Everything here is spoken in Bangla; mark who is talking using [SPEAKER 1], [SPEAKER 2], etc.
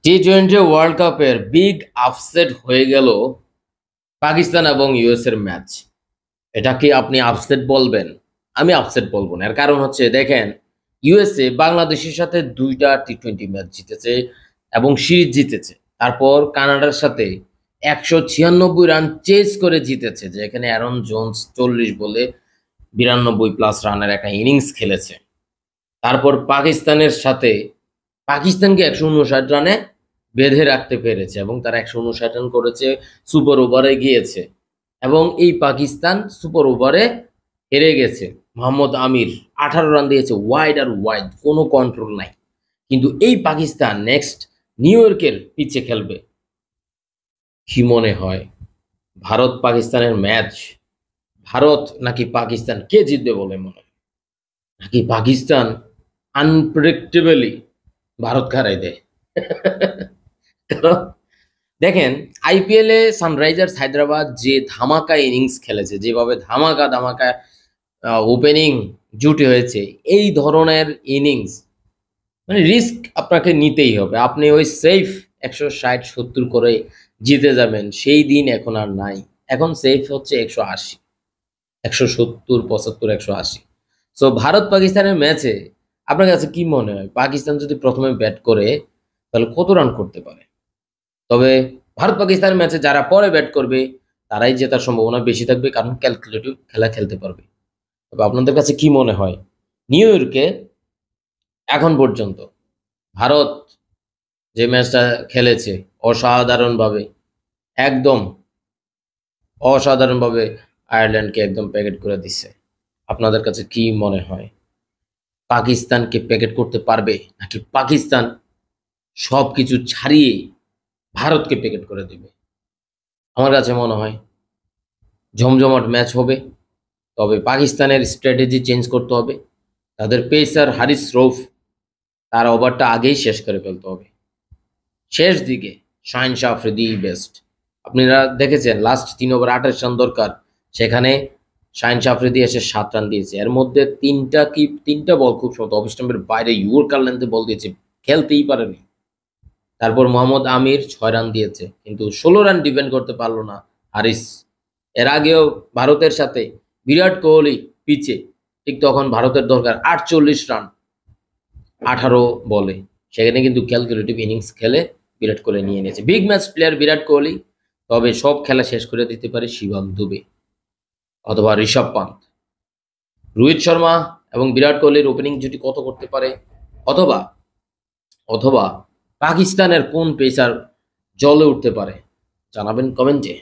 [SPEAKER 1] টি-20 ওয়ার্ল্ড কাপের বিগ আপসেট হয়ে গেল পাকিস্তান এবং ইউএস এর ম্যাচ। এটা কি আপনি আপসেট বলবেন? আমি আপসেট বলবো না। এর কারণ হচ্ছে দেখেন, ইউএসএ বাংলাদেশের সাথে 2টা টি-20 ম্যাচ জিতেছে এবং সিরিজ জিতেছে। তারপর কানাডার সাথে 196 রান চেজ করে জিতেছে, যেখানে অ্যারন জোন্স 40 বলে 92 প্লাস রানের একটা ইনিংস খেলেছে। তারপর পাকিস্তানের সাথে পাকিস্তানকে 159 রানে বেঁধে রাখতে পেরেছে এবং তারা 159 রান করেছে, সুপার ওভারে গিয়েছে এবং এই পাকিস্তান সুপার ওভারে হেরে গেছে। মোহাম্মদ আমির 18 রান দিয়েছে, ওয়াইড আর ওয়াইড, কোনো কন্ট্রোল নাই। কিন্তু এই পাকিস্তান নেক্সট নিউ ইয়র্কের পিচে খেলবে। কি মনে হয়, ভারত পাকিস্তানের ম্যাচ ভারত নাকি পাকিস্তান, কে জিতবে বলে মনে হয়? নাকি পাকিস্তান আনপ্রেডিক্টেবলি ভারত হারাই দেয়? কারণ দেখেন, আইপিএল এ সানরাইজার্স হায়দ্রাবাদ যে ধামাকা ইনিংস খেলেছে, যেভাবে ধামাকা ধামাকা ওপেনিং জুটি হয়েছে, এই ধরনের ইনিংস মানে রিস্ক আপনাকে নিতেই হবে। আপনি ওই সেফ 160-70 করে জিতে যাবেন, সেই দিন এখন আর নাই। এখন সেফ হচ্ছে 180, 170, 75, 180। সো ভারত পাকিস্তানের ম্যাচে আপনার কাছে কি মনে হয়, পাকিস্তান যদি প্রথমে ব্যাট করে তাহলে কত রান করতে পারে? তবে ভারত পাকিস্তানের ম্যাচে যারা পরে ব্যাট করবে তারাই জেতার সম্ভাবনা বেশি থাকবে, কারণ ক্যালকুলেটিভ খেলা খেলতে পারবে। তবে আপনাদের কাছে কি মনে হয়, নিউ ইয়র্কে এখন পর্যন্ত ভারত যে ম্যাচটা খেলেছে অসাধারণভাবে, একদম অসাধারণভাবে আয়ারল্যান্ডকে একদম প্যাকেট করে দিচ্ছে। আপনাদের কাছে কি মনে হয়, পাকিস্তানকে প্যাকেট করতে পারবে নাকি পাকিস্তান সবকিছু ছাড়িয়ে ভারতকে প্যাকেট করে দিবে? আমার কাছে মনে হয় জমজমাট ম্যাচ হবে। তবে পাকিস্তানের স্ট্র্যাটেজি চেঞ্জ করতে হবে। তাদের পেসার হারিস রৌফ, তার ওভারটা আগেই শেষ করে ফেলতে হবে। শেষ দিকে শাহিন শাহ আফ্রিদি বেস্ট। আপনারা দেখেছেন লাস্ট 3 ওভার 28 রান দরকার, সেখানে শাহিন শাহ আফ্রিদি এসে 7 রান দিয়েছে। এর মধ্যে তিনটা বল খুব শর্ট, অফ স্টাম্পের বাইরে ইয়র্কার লেন্থে বল দিয়েছে, খেলতেই পারেনি। তারপর মোহাম্মদ আমির 6 রান দিয়েছে, কিন্তু 16 রান ডিফেন্ড করতে পারলো না হারিস। এর আগেও ভারতের সাথে বিরাট কোহলি পিচে, ঠিক তখন ভারতের দরকার 48 রান 18 বলে, সেখানে কিন্তু ক্যালকুলেটিভ ইনিংস খেলে বিরাট কোহলি নিয়ে নিয়েছে। Big match player Virat Kohli, তবে সব খেলা শেষ করে দিতে পারে শিবম দুবে অথবা ঋষভ পান্ত। রোহিত শর্মা এবং বিরাট কোহলির ওপেনিং জুটি কত করতে পারে? অথবা অথবা পাকিস্তানের কোন পেসার জ্বলে উঠতে পারে? জানাবেন কমেন্টে।